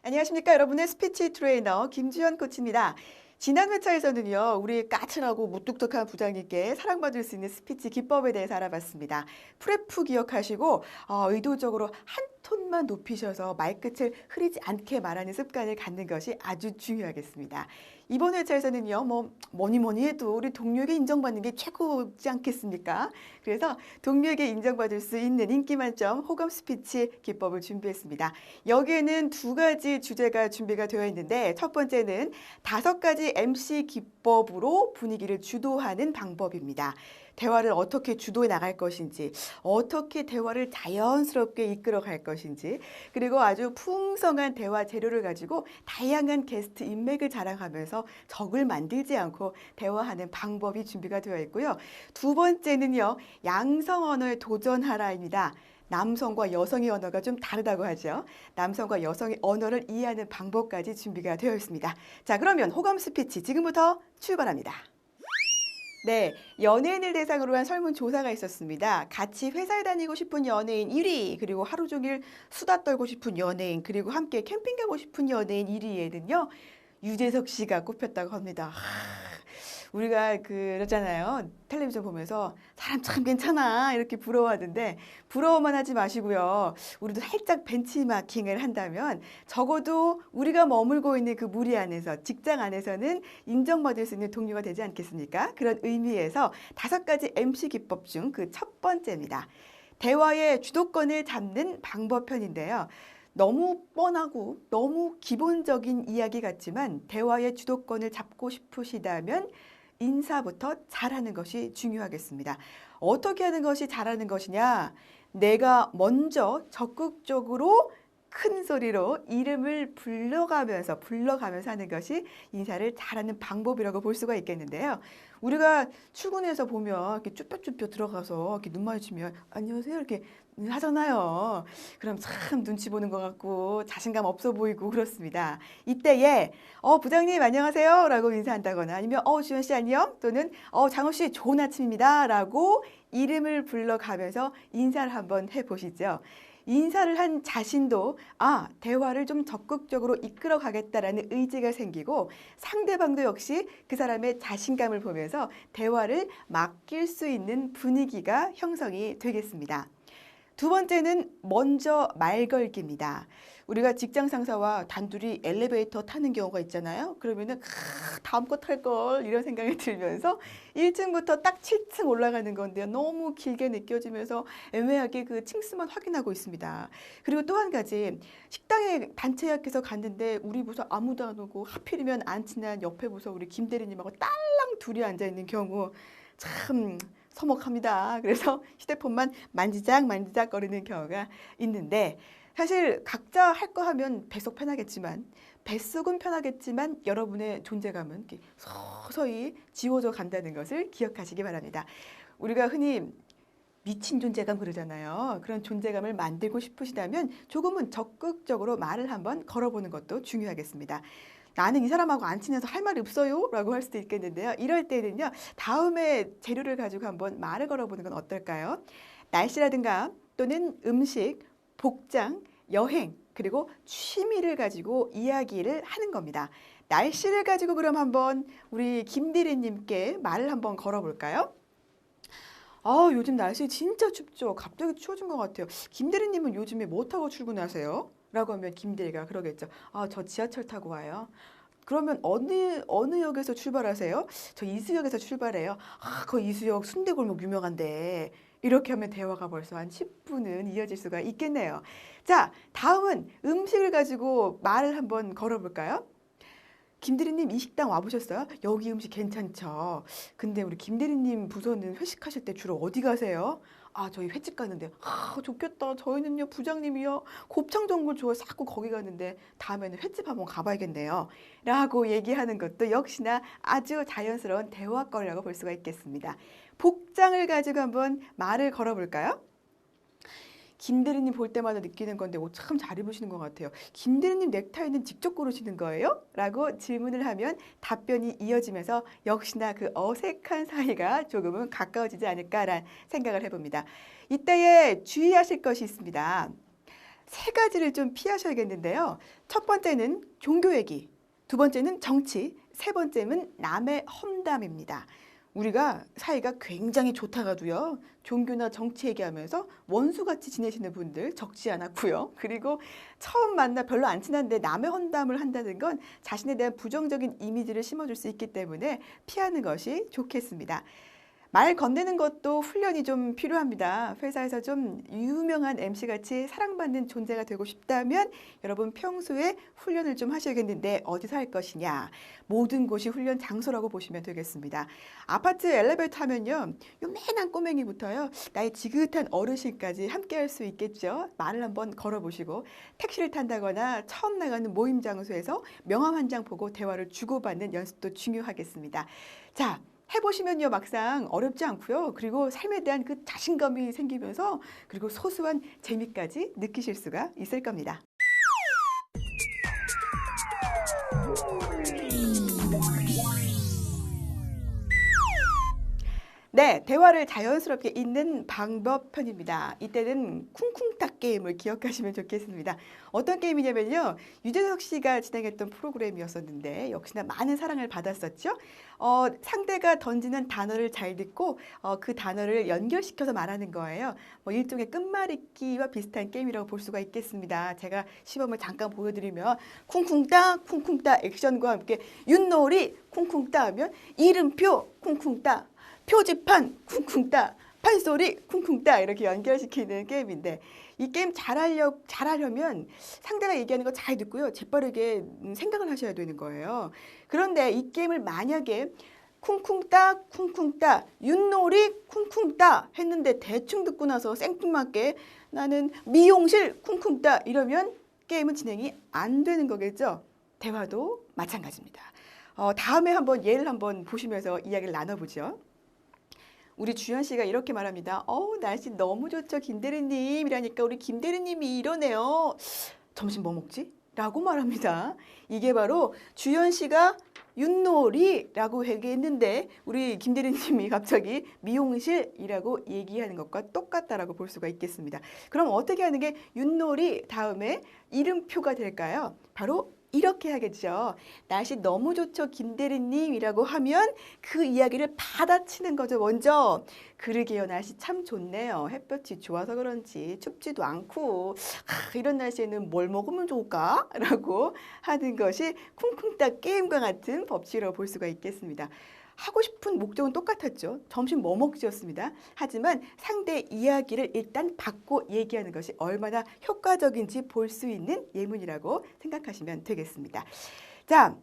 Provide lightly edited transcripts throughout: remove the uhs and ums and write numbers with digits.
안녕하십니까. 여러분의 스피치 트레이너 김주현 코치입니다. 지난 회차에서는요, 우리 까칠하고 무뚝뚝한 부장님께 사랑받을 수 있는 스피치 기법에 대해서 알아봤습니다. 프레프 기억하시고 의도적으로 한 톤만 높이셔서 말끝을 흐리지 않게 말하는 습관을 갖는 것이 아주 중요하겠습니다. 이번 회차에서는요, 뭐니 해도 우리 동료에게 인정받는 게 최고지 않겠습니까? 그래서 동료에게 인정받을 수 있는 인기 만점 호감 스피치 기법을 준비했습니다. 여기에는 두 가지 주제가 준비가 되어 있는데, 첫 번째는 5가지 MC 기법으로 분위기를 주도하는 방법입니다. 대화를 어떻게 주도해 나갈 것인지, 어떻게 대화를 자연스럽게 이끌어 갈 것인지, 그리고 아주 풍성한 대화 재료를 가지고 다양한 게스트 인맥을 자랑하면서 적을 만들지 않고 대화하는 방법이 준비가 되어 있고요. 두 번째는요, 양성 언어에 도전하라입니다. 남성과 여성의 언어가 좀 다르다고 하죠. 남성과 여성의 언어를 이해하는 방법까지 준비가 되어 있습니다. 자, 그러면 호감 스피치 지금부터 출발합니다. 네, 연예인을 대상으로 한 설문조사가 있었습니다. 같이 회사에 다니고 싶은 연예인 1위, 그리고 하루 종일 수다 떨고 싶은 연예인, 그리고 함께 캠핑 가고 싶은 연예인 1위에는요, 유재석 씨가 꼽혔다고 합니다. 우리가 그러잖아요. 텔레비전 보면서 사람 참 괜찮아 이렇게 부러워하던데 부러워만 하지 마시고요. 우리도 살짝 벤치마킹을 한다면 적어도 우리가 머물고 있는 그 무리 안에서 직장 안에서는 인정받을 수 있는 동료가 되지 않겠습니까? 그런 의미에서 5가지 MC 기법 중 그 첫 번째입니다. 대화의 주도권을 잡는 방법편인데요. 너무 뻔하고 너무 기본적인 이야기 같지만 대화의 주도권을 잡고 싶으시다면 인사부터 잘하는 것이 중요하겠습니다. 어떻게 하는 것이 잘하는 것이냐? 내가 먼저 적극적으로 큰 소리로 이름을 불러가면서 하는 것이 인사를 잘하는 방법이라고 볼 수가 있겠는데요. 우리가 출근해서 보면 이렇게 쭈뼛쭈뼛 들어가서 이렇게 눈 마주치면 안녕하세요 이렇게 하잖아요. 그럼 참 눈치 보는 것 같고 자신감 없어 보이고 그렇습니다. 이때에 부장님 안녕하세요 라고 인사한다거나 아니면 주현 씨 안녕 또는 장호 씨 좋은 아침입니다 라고 이름을 불러가면서 인사를 한번 해보시죠. 인사를 한 자신도 대화를 좀 적극적으로 이끌어 가겠다라는 의지가 생기고 상대방도 역시 그 사람의 자신감을 보면서 대화를 맡길 수 있는 분위기가 형성이 되겠습니다. 두 번째는 먼저 말 걸기입니다. 우리가 직장 상사와 단둘이 엘리베이터 타는 경우가 있잖아요. 그러면은 다음 거 탈 걸 이런 생각이 들면서 1층부터 딱 7층 올라가는 건데요. 너무 길게 느껴지면서 애매하게 그 층수만 확인하고 있습니다. 그리고 또 한 가지 식당에 단체 예약해서 갔는데 우리 부서 아무도 안 오고 하필이면 안 친한 옆에 부서 우리 김 대리님하고 딸랑 둘이 앉아 있는 경우 참 서먹합니다. 그래서 휴대폰만 만지작 거리는 경우가 있는데 사실 각자 할 거 하면 배속 편하겠지만 뱃속은 편하겠지만 여러분의 존재감은 이렇게 서서히 지워져 간다는 것을 기억하시기 바랍니다. 우리가 흔히 미친 존재감 그러잖아요. 그런 존재감을 만들고 싶으시다면 조금은 적극적으로 말을 한번 걸어보는 것도 중요하겠습니다. 나는 이 사람하고 안 친해서 할 말이 없어요 라고 할 수도 있겠는데요. 이럴 때는요. 다음에 재료를 가지고 한번 말을 걸어보는 건 어떨까요? 날씨라든가 또는 음식, 복장, 여행 그리고 취미를 가지고 이야기를 하는 겁니다. 날씨를 가지고 그럼 한번 우리 김대리님께 말을 한번 걸어볼까요? 요즘 날씨 진짜 춥죠. 갑자기 추워진 것 같아요. 김대리님은 요즘에 뭐 타고 출근하세요? 라고 하면 김대리가 그러겠죠. 저 지하철 타고 와요. 그러면 어느 역에서 출발하세요? 저 이수역에서 출발해요. 그 이수역 순대골목 유명한데. 이렇게 하면 대화가 벌써 한 10분은 이어질 수가 있겠네요. 자, 다음은 음식을 가지고 말을 한번 걸어볼까요? 김대리님 이 식당 와보셨어요? 여기 음식 괜찮죠? 근데 우리 김대리님 부서는 회식하실 때 주로 어디 가세요? 저희 횟집 가는데 좋겠다. 저희는요 부장님이요 곱창 전골 좋아해서 자꾸 거기 가는데 다음에는 횟집 한번 가봐야겠네요 라고 얘기하는 것도 역시나 아주 자연스러운 대화거리라고 볼 수가 있겠습니다. 복장을 가지고 한번 말을 걸어볼까요? 김대리님 볼 때마다 느끼는 건데 옷 참 잘 입으시는 것 같아요. 김대리님 넥타이는 직접 고르시는 거예요? 라고 질문을 하면 답변이 이어지면서 역시나 그 어색한 사이가 조금은 가까워지지 않을까라는 생각을 해봅니다. 이때에 주의하실 것이 있습니다. 세 가지를 좀 피하셔야겠는데요. 첫 번째는 종교 얘기, 두 번째는 정치, 세 번째는 남의 험담입니다. 우리가 사이가 굉장히 좋다가도요, 종교나 정치 얘기하면서 원수같이 지내시는 분들 적지 않았고요. 그리고 처음 만나 별로 안 친한데 남의 험담을 한다는 건 자신에 대한 부정적인 이미지를 심어줄 수 있기 때문에 피하는 것이 좋겠습니다. 말 건네는 것도 훈련이 좀 필요합니다. 회사에서 좀 유명한 MC같이 사랑받는 존재가 되고 싶다면 여러분 평소에 훈련을 좀 하셔야겠는데 어디서 할 것이냐. 모든 곳이 훈련 장소라고 보시면 되겠습니다. 아파트 엘리베이터 하면요. 요맨한 꼬맹이부터요. 나의 지긋한 어르신까지 함께 할 수 있겠죠. 말을 한번 걸어보시고 택시를 탄다거나 처음 나가는 모임 장소에서 명함 한 장 보고 대화를 주고받는 연습도 중요하겠습니다. 자. 해보시면요 막상 어렵지 않고요. 그리고 삶에 대한 그 자신감이 생기면서 그리고 소소한 재미까지 느끼실 수가 있을 겁니다. 네, 대화를 자연스럽게 잇는 방법 편입니다. 이때는 쿵쿵따 게임을 기억하시면 좋겠습니다. 어떤 게임이냐면요. 유재석 씨가 진행했던 프로그램이었었는데 역시나 많은 사랑을 받았었죠. 상대가 던지는 단어를 잘 듣고 그 단어를 연결시켜서 말하는 거예요. 뭐 일종의 끝말잇기와 비슷한 게임이라고 볼 수가 있겠습니다. 제가 시범을 잠깐 보여드리면 쿵쿵따 쿵쿵따 액션과 함께 윷놀이 쿵쿵따 하면 이름표 쿵쿵따 표지판 쿵쿵따, 판소리 쿵쿵따 이렇게 연결시키는 게임인데 이 게임 잘하려면 상대가 얘기하는 거 잘 듣고요. 재빠르게 생각을 하셔야 되는 거예요. 그런데 이 게임을 만약에 쿵쿵따 쿵쿵따 윷놀이 쿵쿵따 했는데 대충 듣고 나서 생뚱맞게 나는 미용실 쿵쿵따 이러면 게임은 진행이 안 되는 거겠죠. 대화도 마찬가지입니다. 다음에 한번 예를 한번 보시면서 이야기를 나눠보죠. 우리 주연 씨가 이렇게 말합니다. 날씨 너무 좋죠, 김대리님. 이라니까 우리 김대리님이 이러네요. 점심 뭐 먹지? 라고 말합니다. 이게 바로 주연 씨가 윷놀이라고 얘기했는데 우리 김대리님이 갑자기 미용실이라고 얘기하는 것과 똑같다라고 볼 수가 있겠습니다. 그럼 어떻게 하는 게 윷놀이 다음에 이름표가 될까요? 바로 이렇게 하겠죠. 날씨 너무 좋죠, 김대리님이라고 하면 그 이야기를 받아치는 거죠. 먼저 그러게요, 날씨 참 좋네요. 햇볕이 좋아서 그런지 춥지도 않고 이런 날씨에는 뭘 먹으면 좋을까? 라고 하는 것이 쿵쿵따 게임과 같은 법칙이라고 볼 수가 있겠습니다. 하고 싶은 목적은 똑같았죠. 점심 뭐 먹지였습니다. 하지만 상대 이야기를 일단 받고 얘기하는 것이 얼마나 효과적인지 볼 수 있는 예문이라고 생각하시면 되겠습니다. 자,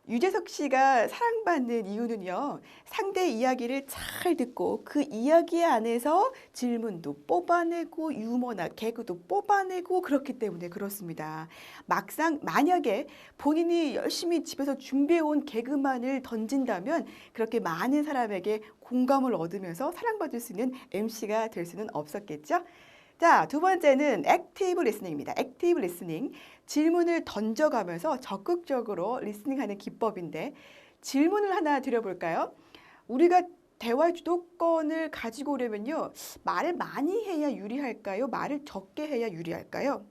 유재석 씨가 사랑받는 이유는요. 상대 이야기를 잘 듣고 그 이야기 안에서 질문도 뽑아내고 유머나 개그도 뽑아내고 그렇기 때문에 그렇습니다. 막상 만약에 본인이 열심히 집에서 준비해온 개그만을 던진다면 그렇게 많은 사람에게 공감을 얻으면서 사랑받을 수 있는 MC가 될 수는 없었겠죠. 자, 두 번째는 액티브 리스닝입니다. 액티브 리스닝. 질문을 던져가면서 적극적으로 리스닝하는 기법인데 질문을 하나 드려볼까요? 우리가 대화의 주도권을 가지고 오려면요. 말을 많이 해야 유리할까요? 말을 적게 해야 유리할까요?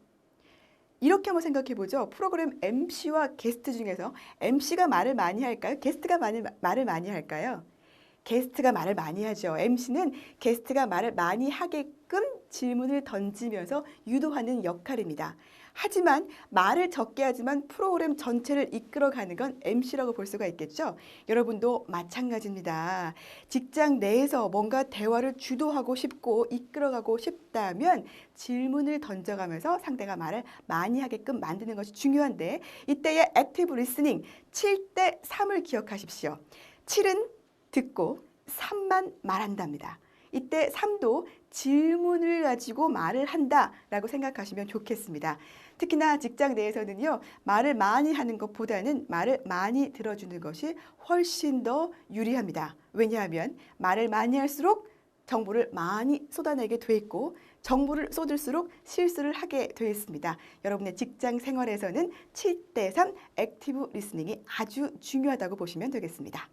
이렇게 한번 생각해 보죠. 프로그램 MC와 게스트 중에서 MC가 말을 많이 할까요? 게스트가 말을 많이 할까요? 게스트가 말을 많이 하죠. MC는 게스트가 말을 많이 하게끔 질문을 던지면서 유도하는 역할입니다. 하지만 말을 적게 하지만 프로그램 전체를 이끌어가는 건 MC라고 볼 수가 있겠죠. 여러분도 마찬가지입니다. 직장 내에서 뭔가 대화를 주도하고 싶고 이끌어가고 싶다면 질문을 던져가면서 상대가 말을 많이 하게끔 만드는 것이 중요한데 이때의 액티브 리스닝 7대 3을 기억하십시오. 7은 듣고 3만 말한답니다. 이때 3도 질문을 가지고 말을 한다라고 생각하시면 좋겠습니다. 특히나 직장 내에서는요. 말을 많이 하는 것보다는 말을 많이 들어주는 것이 훨씬 더 유리합니다. 왜냐하면 말을 많이 할수록 정보를 많이 쏟아내게 돼 있고 정보를 쏟을수록 실수를 하게 돼 있습니다. 여러분의 직장 생활에서는 7대 3 액티브 리스닝이 아주 중요하다고 보시면 되겠습니다.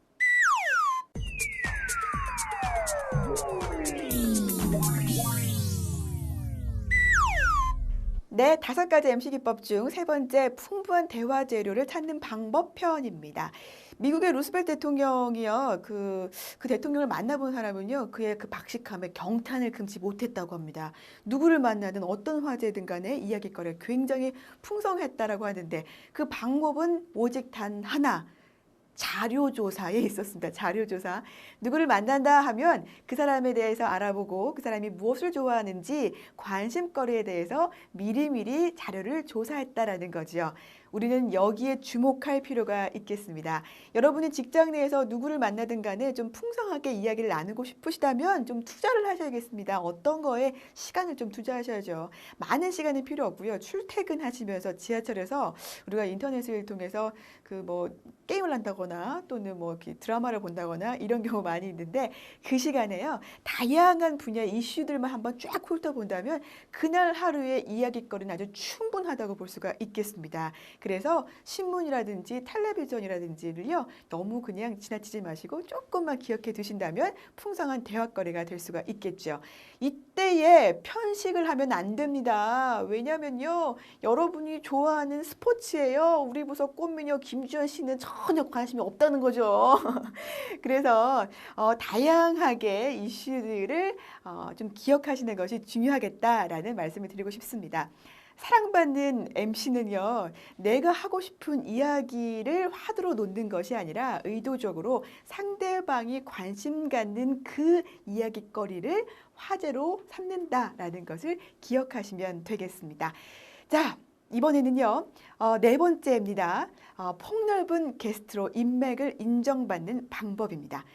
네, 5가지 MC 기법 중 세 번째, 풍부한 대화 재료를 찾는 방법 편입니다. 미국의 루스벨트 대통령이요, 그 대통령을 만나본 사람은요, 그의 그 박식함에 경탄을 금치 못했다고 합니다. 누구를 만나든 어떤 화제든 간에 이야깃거리가 굉장히 풍성했다라고 하는데 그 방법은 오직 단 하나. 자료조사에 있었습니다. 자료조사. 누구를 만난다 하면 그 사람에 대해서 알아보고 그 사람이 무엇을 좋아하는지 관심거리에 대해서 미리미리 자료를 조사했다라는 거죠. 우리는 여기에 주목할 필요가 있겠습니다. 여러분은 직장 내에서 누구를 만나든 간에 좀 풍성하게 이야기를 나누고 싶으시다면 좀 투자를 하셔야겠습니다. 어떤 거에 시간을 좀 투자하셔야죠. 많은 시간은 필요 없고요. 출퇴근하시면서 지하철에서 우리가 인터넷을 통해서 그 뭐 게임을 한다거나 또는 뭐 이렇게 드라마를 본다거나 이런 경우 많이 있는데 그 시간에요. 다양한 분야의 이슈들만 한번 쫙 훑어본다면 그날 하루의 이야깃거리는 아주 충분하다고 볼 수가 있겠습니다. 그래서 신문이라든지 텔레비전이라든지를요. 너무 그냥 지나치지 마시고 조금만 기억해 두신다면 풍성한 대화거리가 될 수가 있겠죠. 이때에 편식을 하면 안 됩니다. 왜냐면요. 여러분이 좋아하는 스포츠예요. 우리 부서 꽃미녀 김주현 씨는 전혀 관심이 없다는 거죠. 그래서 다양하게 이슈들을 좀 기억하시는 것이 중요하겠다라는 말씀을 드리고 싶습니다. 사랑받는 MC는요, 내가 하고 싶은 이야기를 화두로 놓는 것이 아니라 의도적으로 상대방이 관심 갖는 그 이야기거리를 화제로 삼는다라는 것을 기억하시면 되겠습니다. 자, 이번에는요, 네 번째입니다. 폭넓은 게스트로 인맥을 인정받는 방법입니다.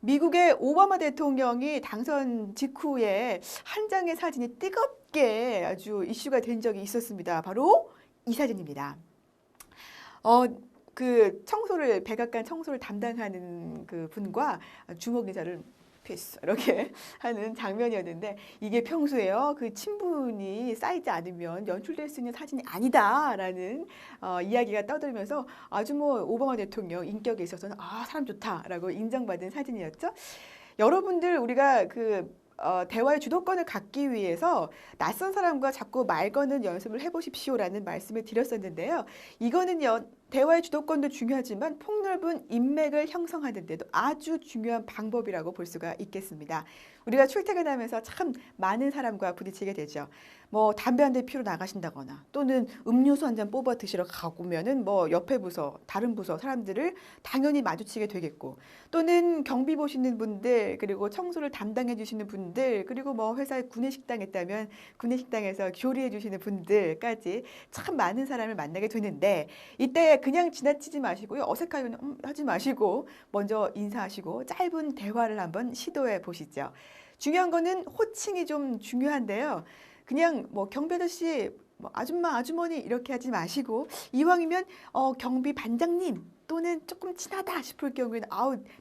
미국의 오바마 대통령이 당선 직후에 한 장의 사진이 뜨겁게 아주 이슈가 된 적이 있었습니다. 바로 이 사진입니다. 그 청소를, 백악관 청소를 담당하는 그 분과 주먹 의자를 패스 이렇게 하는 장면이었는데 이게 평소에요 그 친분이 쌓이지 않으면 연출될 수 있는 사진이 아니다라는 이야기가 떠들면서 아주 뭐 오바마 대통령 인격에 있어서는 사람 좋다라고 인정받은 사진이었죠. 여러분들 우리가 대화의 주도권을 갖기 위해서 낯선 사람과 자꾸 말 거는 연습을 해보십시오라는 말씀을 드렸었는데요. 이거는요. 대화의 주도권도 중요하지만 폭넓은 인맥을 형성하는 데도 아주 중요한 방법이라고 볼 수가 있겠습니다. 우리가 출퇴근하면서 참 많은 사람과 부딪히게 되죠. 뭐 담배 한 대 피러 나가신다거나 또는 음료수 한 잔 뽑아 드시러 가보면은 뭐 옆에 부서, 다른 부서 사람들을 당연히 마주치게 되겠고 또는 경비 보시는 분들 그리고 청소를 담당해 주시는 분들 그리고 뭐 회사에 구내식당 있다면 구내식당에서 조리해 주시는 분들까지 참 많은 사람을 만나게 되는데 이때 그냥 지나치지 마시고요. 어색하면 하지 마시고 먼저 인사하시고 짧은 대화를 한번 시도해 보시죠. 중요한 거는 호칭이 좀 중요한데요. 그냥 뭐 경비 아저씨, 뭐 아줌마, 아주머니 이렇게 하지 마시고 이왕이면 경비 반장님 또는 조금 친하다 싶을 경우에는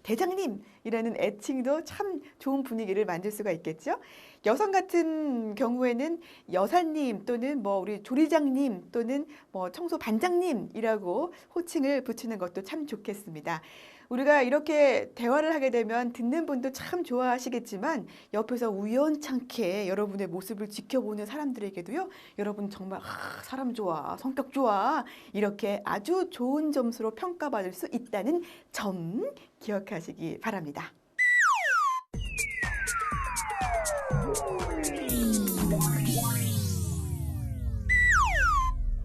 대장님이라는 애칭도 참 좋은 분위기를 만들 수가 있겠죠. 여성 같은 경우에는 여사님 또는 뭐 우리 조리장님 또는 뭐 청소 반장님이라고 호칭을 붙이는 것도 참 좋겠습니다. 우리가 이렇게 대화를 하게 되면 듣는 분도 참 좋아하시겠지만 옆에서 우연찮게 여러분의 모습을 지켜보는 사람들에게도요. 여러분 정말 사람 좋아, 성격 좋아 이렇게 아주 좋은 점수로 평가받을 수 있다는 점 기억하시기 바랍니다.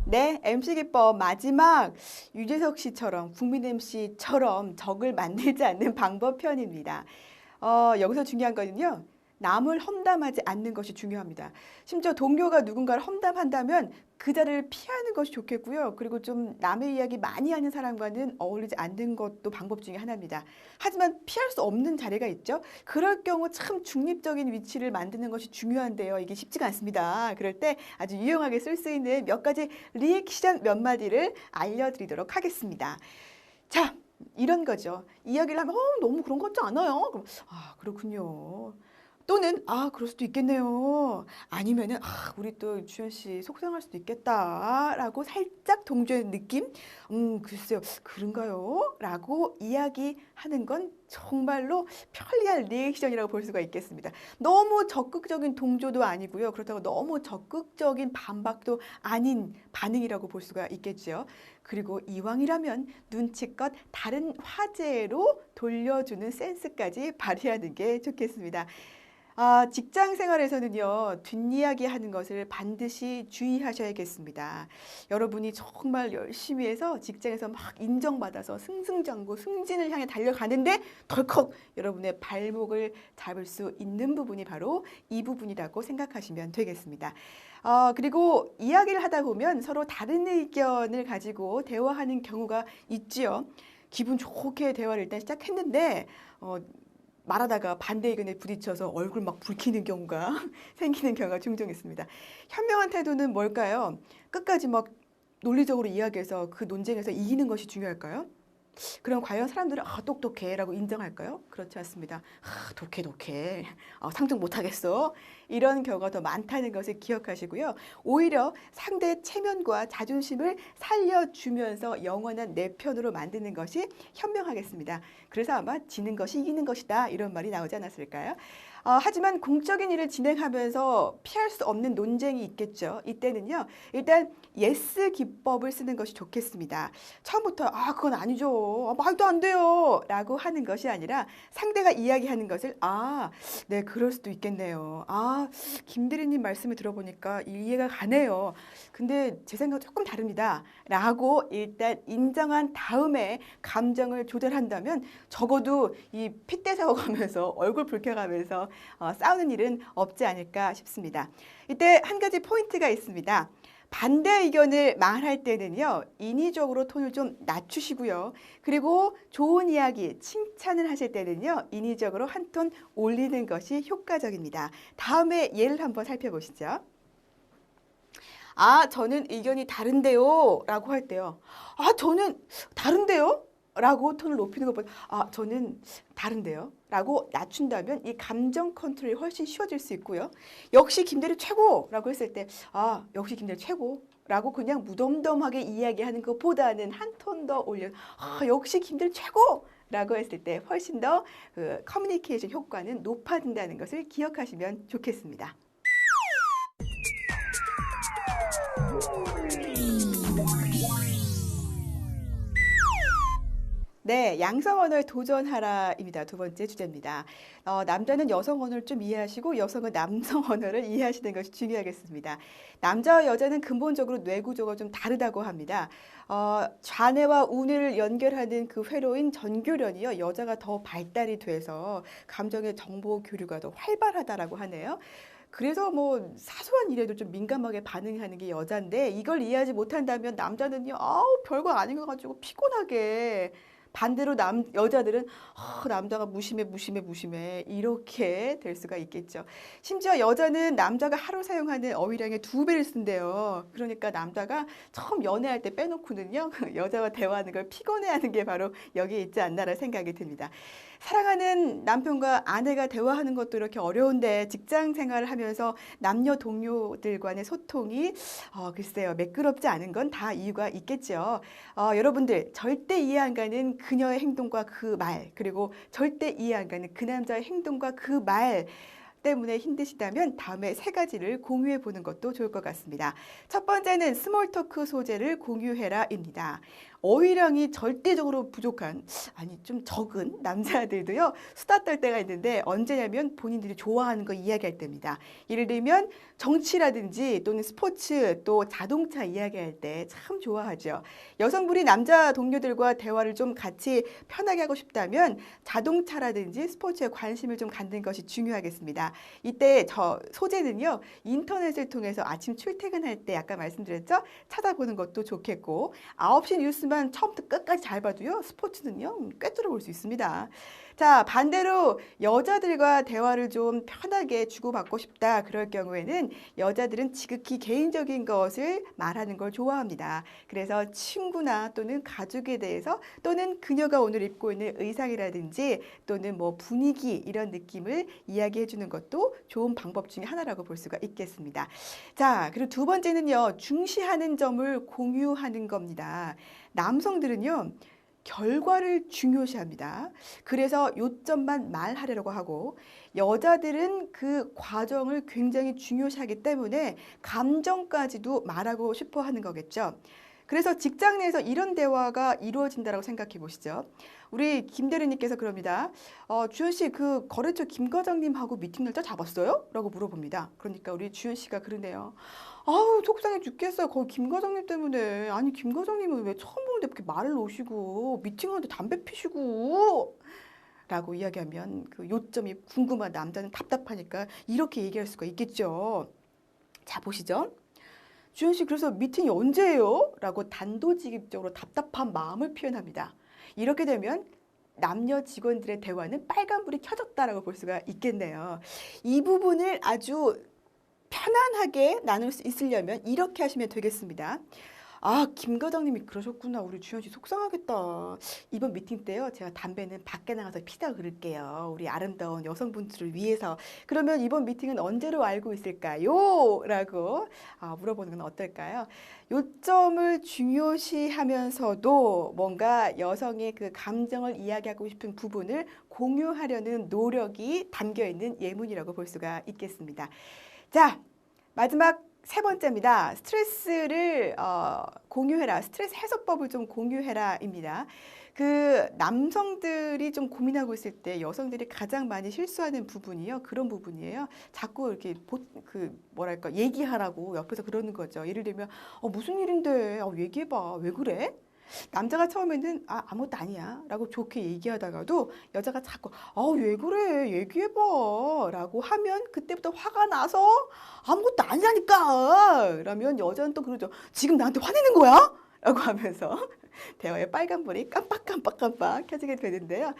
네, MC 기법 마지막 유재석 씨처럼 국민 MC처럼 적을 만들지 않는 방법 편입니다. 여기서 중요한 거는요. 남을 험담하지 않는 것이 중요합니다. 심지어 동료가 누군가를 험담한다면 그 자리를 피하는 것이 좋겠고요. 그리고 좀 남의 이야기 많이 하는 사람과는 어울리지 않는 것도 방법 중에 하나입니다. 하지만 피할 수 없는 자리가 있죠. 그럴 경우 참 중립적인 위치를 만드는 것이 중요한데요. 이게 쉽지가 않습니다. 그럴 때 아주 유용하게 쓸 수 있는 몇 가지 리액션 몇 마디를 알려드리도록 하겠습니다. 자, 이런 거죠. 이야기를 하면 너무 그런 것 같지 않아요? 그럼, 그렇군요. 또는 그럴 수도 있겠네요. 아니면은 우리 또 주현 씨 속상할 수도 있겠다라고 살짝 동조의 느낌? 글쎄요. 그런가요? 라고 이야기하는 건 정말로 편리한 리액션이라고 볼 수가 있겠습니다. 너무 적극적인 동조도 아니고요. 그렇다고 너무 적극적인 반박도 아닌 반응이라고 볼 수가 있겠죠. 그리고 이왕이라면 눈치껏 다른 화제로 돌려주는 센스까지 발휘하는 게 좋겠습니다. 직장 생활에서는요, 뒷이야기 하는 것을 반드시 주의하셔야겠습니다. 여러분이 정말 열심히 해서 직장에서 막 인정받아서 승승장구, 승진을 향해 달려가는데 덜컥 여러분의 발목을 잡을 수 있는 부분이 바로 이 부분이라고 생각하시면 되겠습니다. 그리고 이야기를 하다 보면 서로 다른 의견을 가지고 대화하는 경우가 있지요. 기분 좋게 대화를 일단 시작했는데, 말하다가 반대 의견에 부딪혀서 얼굴 막 붉히는 경우가 생기는 경우가 종종 있습니다. 현명한 태도는 뭘까요? 끝까지 막 논리적으로 이야기해서 그 논쟁에서 이기는 것이 중요할까요? 그럼 과연 사람들은 똑똑해라고 인정할까요? 그렇지 않습니다. 독해. 상종 못하겠어. 이런 경우가 더 많다는 것을 기억하시고요. 오히려 상대의 체면과 자존심을 살려주면서 영원한 내 편으로 만드는 것이 현명하겠습니다. 그래서 아마 지는 것이 이기는 것이다 이런 말이 나오지 않았을까요? 하지만 공적인 일을 진행하면서 피할 수 없는 논쟁이 있겠죠. 이때는요. 일단 예스 기법을 쓰는 것이 좋겠습니다. 처음부터 그건 아니죠. 말도 안 돼요. 라고 하는 것이 아니라 상대가 이야기하는 것을 네, 그럴 수도 있겠네요. 김 대리님 말씀을 들어보니까 이해가 가네요. 근데 제 생각은 조금 다릅니다. 라고 일단 인정한 다음에 감정을 조절한다면 적어도 이 핏대 세워가면서 얼굴 붉혀가면서 싸우는 일은 없지 않을까 싶습니다. 이때 한 가지 포인트가 있습니다. 반대 의견을 말할 때는요, 인위적으로 톤을 좀 낮추시고요. 그리고 좋은 이야기, 칭찬을 하실 때는요, 인위적으로 한 톤 올리는 것이 효과적입니다. 다음에 예를 한번 살펴보시죠. 저는 의견이 다른데요. 라고 할 때요. 저는 다른데요? 라고 톤을 높이는 것보다 저는 다른데요? 라고 낮춘다면 이 감정 컨트롤이 훨씬 쉬워질 수 있고요. 역시 김대리 최고! 라고 했을 때 역시 김대리 최고! 라고 그냥 무덤덤하게 이야기하는 것보다는 한 톤 더 올려 역시 김대리 최고! 라고 했을 때 훨씬 더 그 커뮤니케이션 효과는 높아진다는 것을 기억하시면 좋겠습니다. 네, 양성 언어에 도전하라입니다. 두 번째 주제입니다. 남자는 여성 언어를 좀 이해하시고 여성은 남성 언어를 이해하시는 것이 중요하겠습니다. 남자와 여자는 근본적으로 뇌 구조가 좀 다르다고 합니다. 좌뇌와 우뇌를 연결하는 그 회로인 전교련이요, 여자가 더 발달이 돼서 감정의 정보 교류가 더 활발하다라고 하네요. 그래서 뭐 사소한 일에도 좀 민감하게 반응하는 게 여잔데 이걸 이해하지 못한다면 남자는요, 별거 아닌 거 가지고 피곤하게 반대로 여자들은 남자가 무심해 이렇게 될 수가 있겠죠. 심지어 여자는 남자가 하루 사용하는 어휘량의 2배를 쓴대요. 그러니까 남자가 처음 연애할 때 빼놓고는요, 여자와 대화하는 걸 피곤해하는 게 바로 여기에 있지 않나라는 생각이 듭니다. 사랑하는 남편과 아내가 대화하는 것도 이렇게 어려운데 직장 생활을 하면서 남녀 동료들 간의 소통이 글쎄요, 매끄럽지 않은 건 다 이유가 있겠죠. 여러분들 절대 이해 안 가는 그녀의 행동과 그 말, 그리고 절대 이해 안 가는 그 남자의 행동과 그 말 때문에 힘드시다면 다음에 3가지를 공유해 보는 것도 좋을 것 같습니다. 첫 번째는 스몰 토크 소재를 공유해라입니다. 어휘량이 절대적으로 부족한, 좀 적은 남자들도요, 수다 떨 때가 있는데 언제냐면 본인들이 좋아하는 거 이야기할 때입니다. 예를 들면 정치라든지 또는 스포츠 또 자동차 이야기할 때 참 좋아하죠. 여성분이 남자 동료들과 대화를 좀 같이 편하게 하고 싶다면 자동차라든지 스포츠에 관심을 좀 갖는 것이 중요하겠습니다. 이때 저 소재는요, 인터넷을 통해서 아침 출퇴근할 때 아까 말씀드렸죠? 찾아보는 것도 좋겠고 9시 뉴스만 처음부터 끝까지 잘 봐도요, 스포츠는요, 꿰뚫어 볼 수 있습니다. 자, 반대로 여자들과 대화를 좀 편하게 주고받고 싶다. 그럴 경우에는 여자들은 지극히 개인적인 것을 말하는 걸 좋아합니다. 그래서 친구나 또는 가족에 대해서 또는 그녀가 오늘 입고 있는 의상이라든지 또는 뭐 분위기 이런 느낌을 이야기해 주는 것도 것도 좋은 방법 중에 하나라고 볼 수가 있겠습니다. 자, 그리고 두 번째는요. 중시하는 점을 공유하는 겁니다. 남성들은요. 결과를 중요시합니다. 그래서 요점만 말하려고 하고 여자들은 그 과정을 굉장히 중요시하기 때문에 감정까지도 말하고 싶어 하는 거겠죠. 그래서 직장 내에서 이런 대화가 이루어진다고 생각해 보시죠. 우리 김대리님께서 그럽니다. 주현 씨, 그 거래처 김 과장님하고 미팅 날짜 잡았어요? 라고 물어봅니다. 그러니까 우리 주현 씨가 그러네요. 아우, 속상해 죽겠어요. 거기 김 과장님 때문에. 아니, 김 과장님은 왜 처음 보는데 그렇게 말을 놓으시고 미팅하는데 담배 피시고 라고 이야기하면 그 요점이 궁금한 남자는 답답하니까 이렇게 얘기할 수가 있겠죠. 자, 보시죠. 주현 씨, 그래서 미팅이 언제예요? 라고 단도직입적으로 답답한 마음을 표현합니다. 이렇게 되면 남녀 직원들의 대화는 빨간불이 켜졌다라고 볼 수가 있겠네요. 이 부분을 아주 편안하게 나눌 수 있으려면 이렇게 하시면 되겠습니다. 아, 김 과장님이 그러셨구나. 우리 주현 씨 속상하겠다. 이번 미팅 때요. 제가 담배는 밖에 나가서 피다 그럴게요. 우리 아름다운 여성분들을 위해서. 그러면 이번 미팅은 언제로 알고 있을까요? 라고 물어보는 건 어떨까요? 요점을 중요시하면서도 뭔가 여성의 그 감정을 이야기하고 싶은 부분을 공유하려는 노력이 담겨 있는 예문이라고 볼 수가 있겠습니다. 자, 마지막 세 번째입니다. 스트레스를 공유해라. 스트레스 해소법을 좀 공유해라입니다. 그 남성들이 좀 고민하고 있을 때 여성들이 가장 많이 실수하는 부분이요. 그런 부분이에요. 자꾸 이렇게 뭐랄까 얘기하라고 옆에서 그러는 거죠. 예를 들면 무슨 일인데 얘기해봐. 왜 그래? 남자가 처음에는 아무것도 아니야 라고 좋게 얘기하다가도 여자가 자꾸 왜 그래 얘기해봐 라고 하면 그때부터 화가 나서 아무것도 아니라니까 라면 여자는 또 그러죠. 지금 나한테 화내는 거야? 라고 하면서 대화의 빨간불이 깜빡깜빡깜빡 켜지게 되는데요.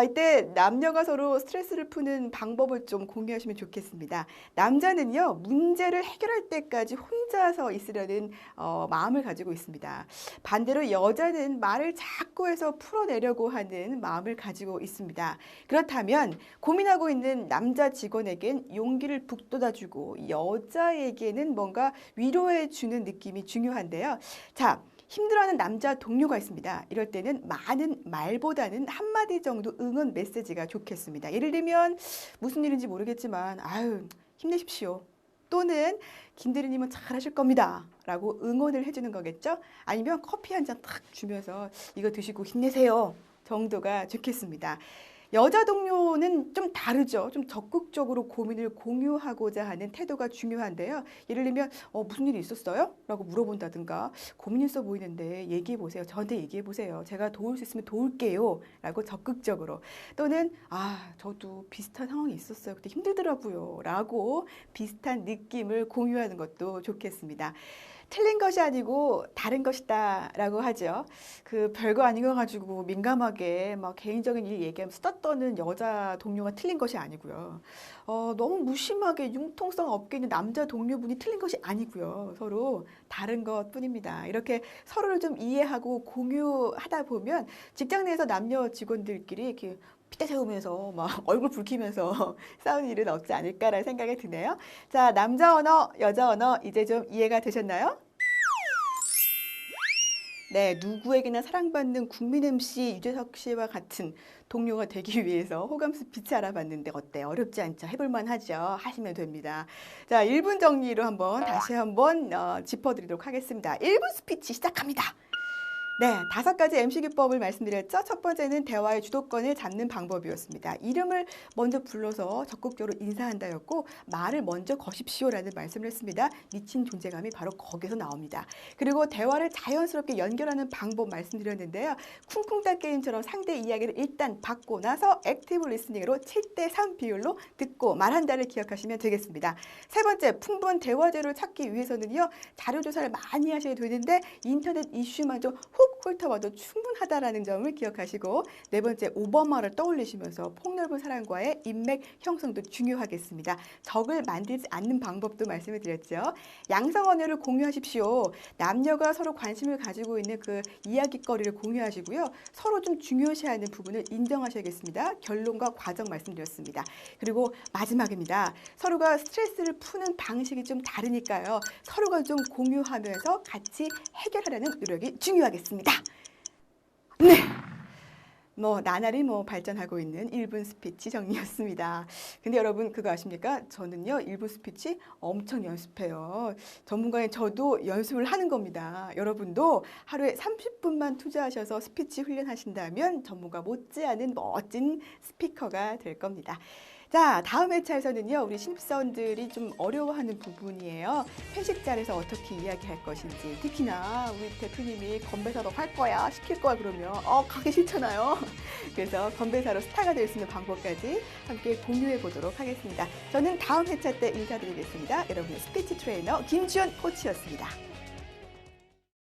이때 남녀가 서로 스트레스를 푸는 방법을 좀 공유하시면 좋겠습니다. 남자는요, 문제를 해결할 때까지 혼자서 있으려는 마음을 가지고 있습니다. 반대로 여자는 말을 자꾸 해서 풀어내려고 하는 마음을 가지고 있습니다. 그렇다면 고민하고 있는 남자 직원에겐 용기를 북돋아주고 여자에게는 뭔가 위로해주는 느낌이 중요한데요. 자, 힘들어하는 남자 동료가 있습니다. 이럴 때는 많은 말보다는 한마디 정도 응원 메시지가 좋겠습니다. 예를 들면 무슨 일인지 모르겠지만 아유 힘내십시오. 또는 김대리님은 잘하실 겁니다. 라고 응원을 해주는 거겠죠. 아니면 커피 한 잔 탁 주면서 이거 드시고 힘내세요. 정도가 좋겠습니다. 여자 동료는 좀 다르죠. 좀 적극적으로 고민을 공유하고자 하는 태도가 중요한데요. 예를 들면 무슨 일이 있었어요? 라고 물어본다든가 고민 있어 보이는데 얘기해 보세요. 저한테 얘기해 보세요. 제가 도울 수 있으면 도울게요. 라고 적극적으로 또는 저도 비슷한 상황이 있었어요. 그때 힘들더라고요. 라고 비슷한 느낌을 공유하는 것도 좋겠습니다. 틀린 것이 아니고 다른 것이다 라고 하죠. 그 별거 아닌 거 가지고 민감하게 막 개인적인 일 얘기하면 수다 떠는 여자 동료가 틀린 것이 아니고요. 너무 무심하게 융통성 없게 있는 남자 동료분이 틀린 것이 아니고요. 서로 다른 것 뿐입니다. 이렇게 서로를 좀 이해하고 공유하다 보면 직장 내에서 남녀 직원들끼리 이렇게 핏대 세우면서 막 얼굴 붉히면서 싸우는 일은 없지 않을까라는 생각이 드네요. 자, 남자 언어, 여자 언어 이제 좀 이해가 되셨나요? 네, 누구에게나 사랑받는 국민 MC 유재석 씨와 같은 동료가 되기 위해서 호감 스피치 알아봤는데 어때요? 어렵지 않죠? 해볼만 하죠? 하시면 됩니다. 자, 1분 정리로 다시 한번 짚어드리도록 하겠습니다. 1분 스피치 시작합니다. 네, 5가지 MC 기법을 말씀드렸죠. 첫 번째는 대화의 주도권을 잡는 방법이었습니다. 이름을 먼저 불러서 적극적으로 인사한다였고 말을 먼저 거십시오라는 말씀을 했습니다. 미친 존재감이 바로 거기서 나옵니다. 그리고 대화를 자연스럽게 연결하는 방법 말씀드렸는데요. 쿵쿵따 게임처럼 상대 이야기를 일단 받고 나서 액티브 리스닝으로 7대3 비율로 듣고 말한다를 기억하시면 되겠습니다. 세 번째, 풍부한 대화 재료를 찾기 위해서는요. 자료 조사를 많이 하셔야 되는데 인터넷 이슈마저 훅 쭉 훑어봐도 충분하다라는 점을 기억하시고 네 번째 오버마를 떠올리시면서 폭넓은 사람과의 인맥 형성도 중요하겠습니다. 적을 만들지 않는 방법도 말씀을 드렸죠. 양성 언어를 공유하십시오. 남녀가 서로 관심을 가지고 있는 그 이야깃거리를 공유하시고요. 서로 좀 중요시하는 부분을 인정하셔야겠습니다. 결론과 과정 말씀드렸습니다. 그리고 마지막입니다. 서로가 스트레스를 푸는 방식이 좀 다르니까요. 서로가 좀 공유하면서 같이 해결하려는 노력이 중요하겠습니다. 네. 나날이 발전하고 있는 1분 스피치 정리였습니다. 근데 여러분 그거 아십니까? 저는요 1분 스피치 엄청 연습해요. 전문가인 저도 연습을 하는 겁니다. 여러분도 하루에 30분만 투자하셔서 스피치 훈련하신다면 전문가 못지않은 멋진 스피커가 될 겁니다. 자, 다음 회차에서는요, 우리 신입사원들이 좀 어려워하는 부분이에요. 회식 자리에서 어떻게 이야기할 것인지. 특히나 우리 대표님이 건배사로 할 거야, 시킬 거야 그러면 가기 싫잖아요. 그래서 건배사로 스타가 될 수 있는 방법까지 함께 공유해 보도록 하겠습니다. 저는 다음 회차 때 인사드리겠습니다. 여러분의 스피치 트레이너 김지연 코치였습니다.